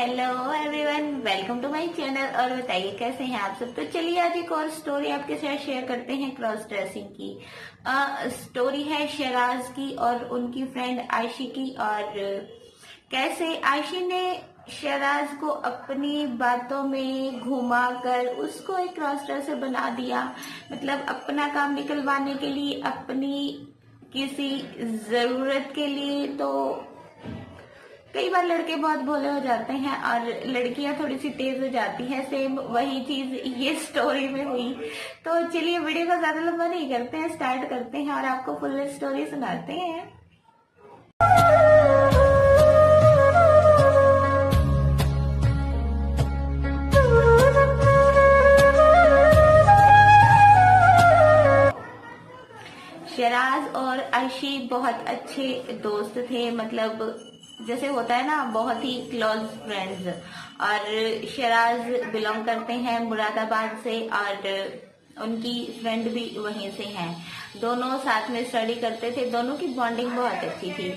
Hello everyone, welcome to my channel. और बताइए कैसे हैं आप सब। तो चलिए आज एक और स्टोरी आपके साथ शेयर करते हैं क्रॉस ड्रेसिंग की। स्टोरी है शराज की और उनकी फ्रेंड आयशी की। और कैसे आयशी ने शराज को अपनी बातों में घुमा कर उसको एक क्रॉस ड्रेसर बना दिया। मतलब अपना काम निकलवाने के लिए, अपनी किसी जरूरत के लिए। तो कई बार लड़के बहुत भोले हो जाते हैं और लड़कियां थोड़ी सी तेज हो जाती हैं। सेम वही चीज ये स्टोरी में हुई। तो चलिए वीडियो को ज्यादा लंबा नहीं करते हैं, स्टार्ट करते हैं और आपको फुल स्टोरी सुनाते हैं। शराज और आयशी बहुत अच्छे दोस्त थे। मतलब जैसे होता है ना, बहुत ही क्लोज फ्रेंड्स। और शराज बिलोंग करते हैं मुरादाबाद से और उनकी फ्रेंड भी वहीं से हैं। दोनों साथ में स्टडी करते थे, दोनों की बॉन्डिंग बहुत अच्छी थी।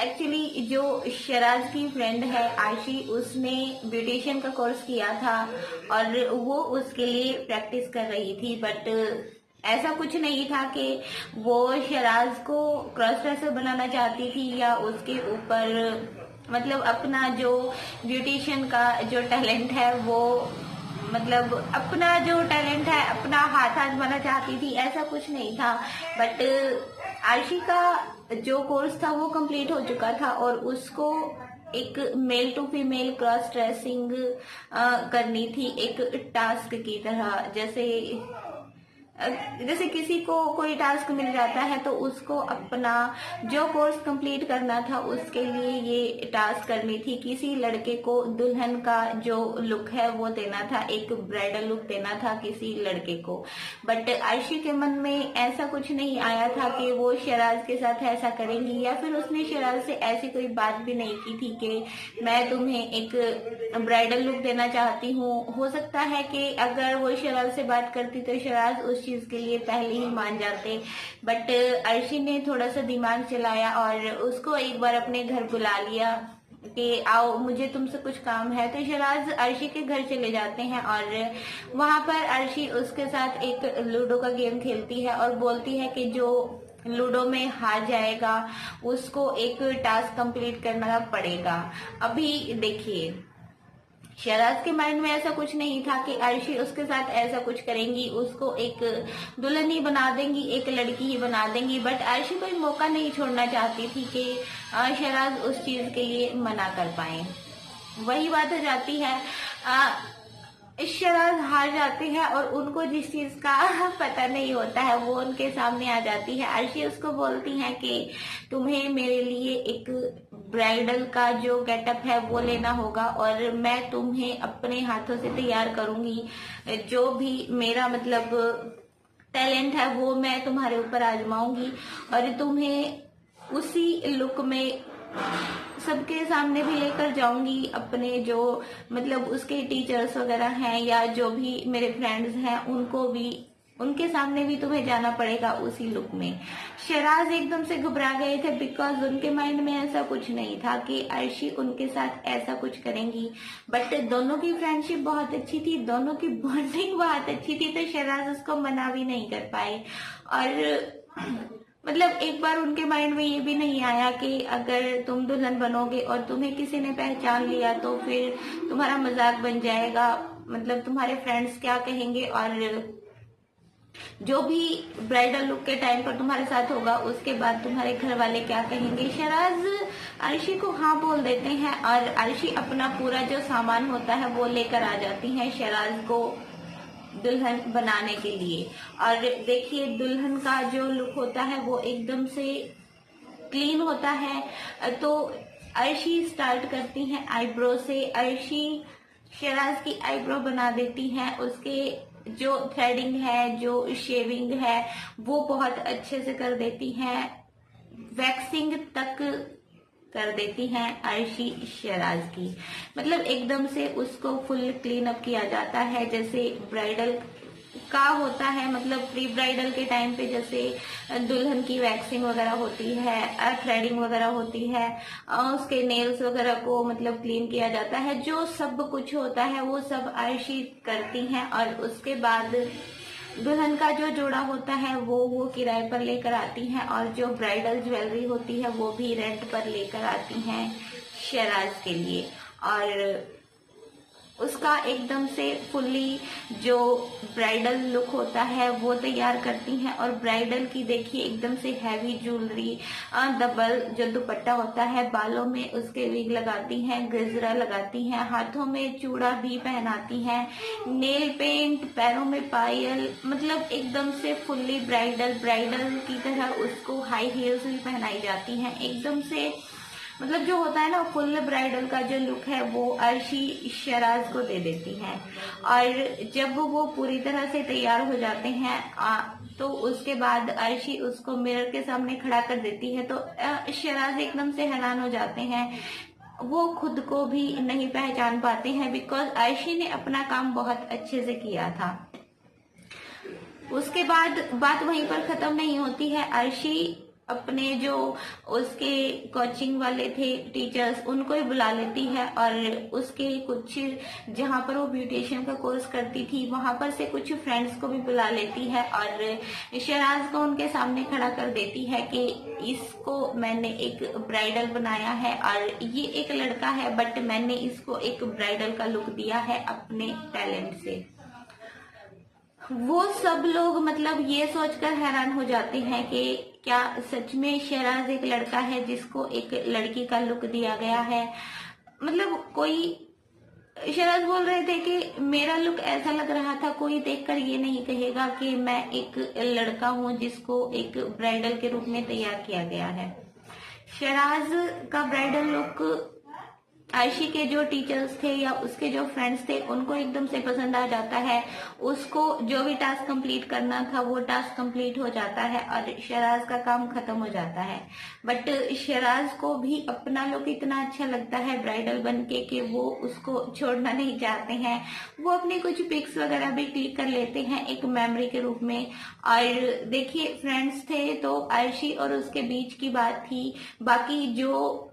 एक्चुअली जो शराज की फ्रेंड है आयशी, उसने ब्यूटिशियन का कोर्स किया था और वो उसके लिए प्रैक्टिस कर रही थी। बट ऐसा कुछ नहीं था कि वो शराज को क्रॉस ड्रेसर बनाना चाहती थी या उसके ऊपर मतलब अपना जो ब्यूटिशियन का जो टैलेंट है वो, मतलब अपना जो टैलेंट है अपना हाथ आजमाना चाहती थी, ऐसा कुछ नहीं था। बट आयशी का जो कोर्स था वो कंप्लीट हो चुका था और उसको एक male to female cross dressing करनी थी, एक टास्क की तरह। जैसे किसी को कोई टास्क मिल जाता है तो उसको अपना जो कोर्स कंप्लीट करना था उसके लिए ये टास्क करनी थी। किसी लड़के को दुल्हन का जो लुक है वो देना था, एक ब्राइडल लुक देना था किसी लड़के को। बट आयशी के मन में ऐसा कुछ नहीं आया था कि वो शराज के साथ ऐसा करेंगी, या फिर उसने शराज से ऐसी कोई बात भी नहीं की थी कि मैं तुम्हें एक ब्राइडल लुक देना चाहती हूँ। हो सकता है कि अगर वो शराज से बात करती तो शराज उस चीज के लिए पहले ही मान जाते। बट आयशी ने थोड़ा सा दिमाग चलाया और उसको एक बार अपने घर बुला लिया कि आओ मुझे तुमसे कुछ काम है। तो शराज आयशी के घर चले जाते हैं और वहां पर आयशी उसके साथ एक लूडो का गेम खेलती है और बोलती है कि जो लूडो में हार जाएगा उसको एक टास्क कंप्लीट करना पड़ेगा। अभी देखिए, शराज के माइंड में ऐसा कुछ नहीं था कि आयशी उसके साथ ऐसा कुछ करेंगी, उसको एक दुल्हन ही बना देंगी, एक लड़की ही बना देंगी। बट आयशी कोई मौका नहीं छोड़ना चाहती थी कि शराज उस चीज के लिए मना कर पाए। वही बात हो जाती है, शराज हार जाते हैं और उनको जिस चीज का पता नहीं होता है वो उनके सामने आ जाती है। आयशी उसको बोलती है कि तुम्हें मेरे लिए एक ब्राइडल का जो गेटअप है वो लेना होगा और मैं तुम्हें अपने हाथों से तैयार करूंगी। जो भी मेरा मतलब टैलेंट है वो मैं तुम्हारे ऊपर आजमाऊंगी और तुम्हें उसी लुक में सबके सामने भी लेकर जाऊंगी। अपने जो मतलब उसके टीचर्स वगैरह हैं या जो भी मेरे फ्रेंड्स हैं उनको भी, उनके सामने भी तुम्हें जाना पड़ेगा उसी लुक में। शराज एकदम से घबरा गए थे बिकॉज उनके माइंड में ऐसा कुछ नहीं था कि आयशी उनके साथ ऐसा कुछ करेंगी। बट दोनों की फ्रेंडशिप बहुत अच्छी थी, दोनों की बॉन्डिंग बहुत अच्छी थी, तो शराज उसको मना भी नहीं कर पाए। और मतलब एक बार उनके माइंड में ये भी नहीं आया कि अगर तुम दुल्हन बनोगे और तुम्हें किसी ने पहचान लिया तो फिर तुम्हारा मजाक बन जाएगा, मतलब तुम्हारे फ्रेंड्स क्या कहेंगे और जो भी ब्राइडल लुक के टाइम पर तुम्हारे साथ होगा उसके बाद तुम्हारे घर वाले क्या कहेंगे। शराज आयशी को हाँ बोल देते हैं और आयशी अपना पूरा जो सामान होता है वो लेकर आ जाती है शराज को दुल्हन बनाने के लिए। और देखिए दुल्हन का जो लुक होता है वो एकदम से क्लीन होता है। तो आयशी स्टार्ट करती हैं आईब्रो से। आयशी शराज की आईब्रो बना देती हैं, उसके जो थ्रेडिंग है, जो शेविंग है वो बहुत अच्छे से कर देती हैं, वैक्सिंग तक कर देती हैं आयशी शराज की। मतलब एकदम से उसको फुल क्लीन अप किया जाता है, जैसे ब्राइडल का होता है, मतलब प्री ब्राइडल के टाइम पे जैसे दुल्हन की वैक्सिंग वगैरह होती है, थ्रेडिंग वगैरह होती है, उसके नेल्स वगैरह को मतलब क्लीन किया जाता है, जो सब कुछ होता है वो सब अर्शी करती हैं। और उसके बाद दुल्हन का जो जोड़ा होता है वो किराए पर लेकर आती हैं, और जो ब्राइडल ज्वेलरी होती है वो भी रेंट पर लेकर आती हैं शहराज के लिए। और उसका एकदम से फुल्ली जो ब्राइडल लुक होता है वो तैयार करती हैं। और ब्राइडल की देखिए एकदम से हैवी ज्वेलरी, डबल जो दुपट्टा होता है, बालों में उसके विग लगाती हैं, गजरा लगाती हैं, हाथों में चूड़ा भी पहनाती हैं, नेल पेंट, पैरों में पायल, मतलब एकदम से फुल्ली ब्राइडल की तरह उसको हाई हील्स भी पहनाई जाती हैं। एकदम से मतलब जो होता है ना फुल ब्राइडल का जो लुक है वो अर्शी शहराज को दे देती हैं। और जब वो पूरी तरह से तैयार हो जाते हैं तो उसके बाद अर्शी उसको मिरर के सामने खड़ा कर देती है। तो शहराज एकदम से हैरान हो जाते हैं, वो खुद को भी नहीं पहचान पाते हैं, बिकॉज अर्शी ने अपना काम बहुत अच्छे से किया था। उसके बाद बात वहीं पर खत्म नहीं होती है। अर्शी अपने जो उसके कोचिंग वाले थे टीचर्स उनको ही बुला लेती है, और उसके कुछ जहाँ पर वो ब्यूटिशियन का कोर्स करती थी वहां पर से कुछ फ्रेंड्स को भी बुला लेती है, और शहराज को उनके सामने खड़ा कर देती है कि इसको मैंने एक ब्राइडल बनाया है, और ये एक लड़का है बट मैंने इसको एक ब्राइडल का लुक दिया है अपने टैलेंट से। वो सब लोग मतलब ये सोचकर हैरान हो जाते हैं कि क्या सच में शहराज एक लड़का है जिसको एक लड़की का लुक दिया गया है। मतलब कोई शहराज बोल रहे थे कि मेरा लुक ऐसा लग रहा था, कोई देखकर ये नहीं कहेगा कि मैं एक लड़का हूं जिसको एक ब्राइडल के रूप में तैयार किया गया है। शहराज का ब्राइडल लुक अर्शी के जो टीचर्स थे या उसके जो फ्रेंड्स थे उनको एकदम से पसंद आ जाता है। उसको जो भी टास्क कंप्लीट करना था वो टास्क कंप्लीट हो जाता है और शहराज का काम खत्म हो जाता है। बट शहराज को भी अपना लुक इतना अच्छा लगता है ब्राइडल बनके कि वो उसको छोड़ना नहीं चाहते हैं। वो अपने कुछ पिक्स वगैरह भी क्लिक कर लेते हैं एक मेमोरी के रूप में। और देखिए फ्रेंड्स थे तो अर्शी और उसके बीच की बात थी, बाकी जो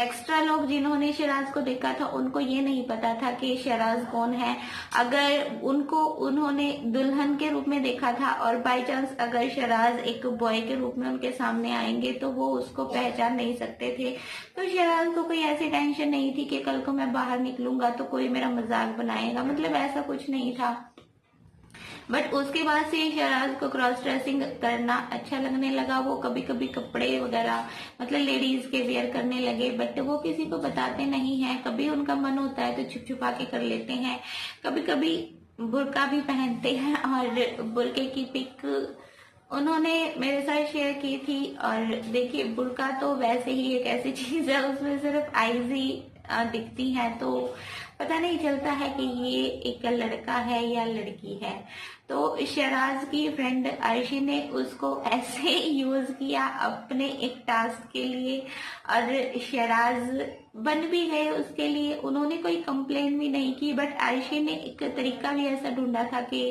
एक्स्ट्रा लोग जिन्होंने शहराज को देखा था उनको ये नहीं पता था कि शहराज कौन है। अगर उन्होंने दुल्हन के रूप में देखा था और बाय चांस अगर शहराज एक बॉय के रूप में उनके सामने आएंगे तो वो उसको पहचान नहीं सकते थे। तो शहराज को कोई ऐसी टेंशन नहीं थी कि कल को मैं बाहर निकलूंगा तो कोई मेरा मजाक बनाएगा, मतलब ऐसा कुछ नहीं था। बट उसके बाद से शहराज को क्रॉस ड्रेसिंग करना अच्छा लगने लगा। वो कभी कभी कपड़े वगैरह मतलब लेडीज के वेयर करने लगे, बट वो किसी को बताते नहीं है। कभी उनका मन होता है तो छुप छुपा के कर लेते हैं, कभी कभी बुर्का भी पहनते हैं। और बुर्के की पिक उन्होंने मेरे साथ शेयर की थी। और देखिए बुर्का तो वैसे ही एक ऐसी चीज है उसमें सिर्फ आईज ही दिखती है, तो पता नहीं चलता है कि ये एक लड़का है या लड़की है। तो शहराज की फ्रेंड अर्शी ने उसको ऐसे यूज किया अपने एक टास्क के लिए और शहराज बन भी गए उसके लिए। उन्होंने कोई कंप्लेन भी नहीं की, बट अर्शी ने एक तरीका भी ऐसा ढूंढा था कि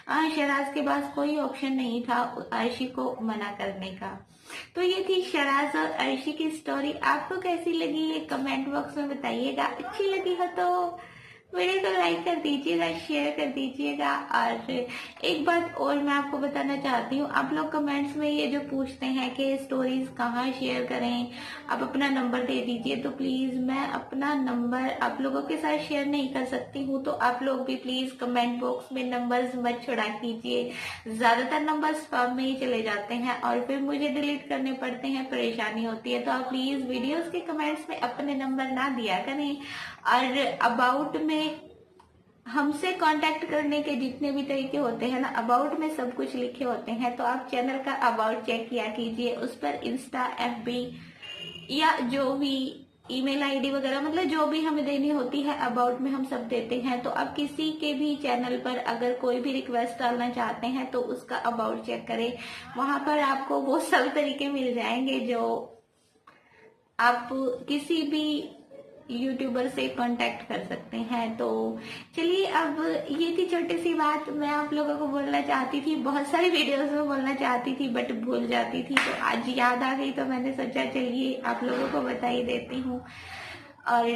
शहराज के पास कोई ऑप्शन नहीं था अर्शी को मना करने का। तो ये थी शहराज और अर्शी की स्टोरी। आपको कैसी लगी ये कमेंट बॉक्स में बताइएगा। अच्छी लगी हो तो वीडियो को लाइक कर दीजिएगा, शेयर कर दीजिएगा। और एक बात और मैं आपको बताना चाहती हूँ, आप लोग कमेंट्स में ये जो पूछते हैं कि स्टोरीज कहाँ शेयर करें, आप अपना नंबर दे दीजिए। तो प्लीज मैं अपना नंबर आप लोगों के साथ शेयर नहीं कर सकती हूँ, तो आप लोग भी प्लीज कमेंट बॉक्स में नंबर्स मत छोड़ा कीजिए। ज्यादातर नंबर स्पैम में ही चले जाते हैं और फिर मुझे डिलीट करने पड़ते हैं, परेशानी होती है। तो आप प्लीज वीडियोस के कमेंट्स में अपने नंबर ना दिया करें। और अबाउट में हमसे कांटेक्ट करने के जितने भी तरीके होते हैं ना, अबाउट में सब कुछ लिखे होते हैं। तो आप चैनल का अबाउट चेक किया कीजिए, उस पर इंस्टा, एफबी या जो भी ईमेल आईडी वगैरह मतलब जो भी हमें देनी होती है अबाउट में हम सब देते हैं। तो आप किसी के भी चैनल पर अगर कोई भी रिक्वेस्ट डालना चाहते हैं तो उसका अबाउट चेक करें, वहां पर आपको वो सब तरीके मिल जाएंगे जो आप किसी भी यूट्यूबर से कांटेक्ट कर सकते हैं। तो चलिए, अब ये थी छोटी सी बात मैं आप लोगों को बोलना चाहती थी। बहुत सारी वीडियोस में बोलना चाहती थी बट भूल जाती थी, तो आज याद आ गई तो मैंने सोचा चलिए आप लोगों को बता ही देती हूँ। और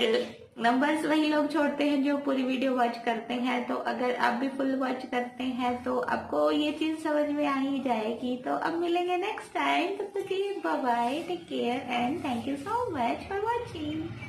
नंबर्स वही लोग छोड़ते हैं जो पूरी वीडियो वॉच करते हैं, तो अगर आप भी फुल वॉच करते हैं तो आपको ये चीज समझ में आ ही जाएगी। तो अब मिलेंगे नेक्स्ट टाइम, तब तक के लिए bye bye, take care and thank you so much for watching.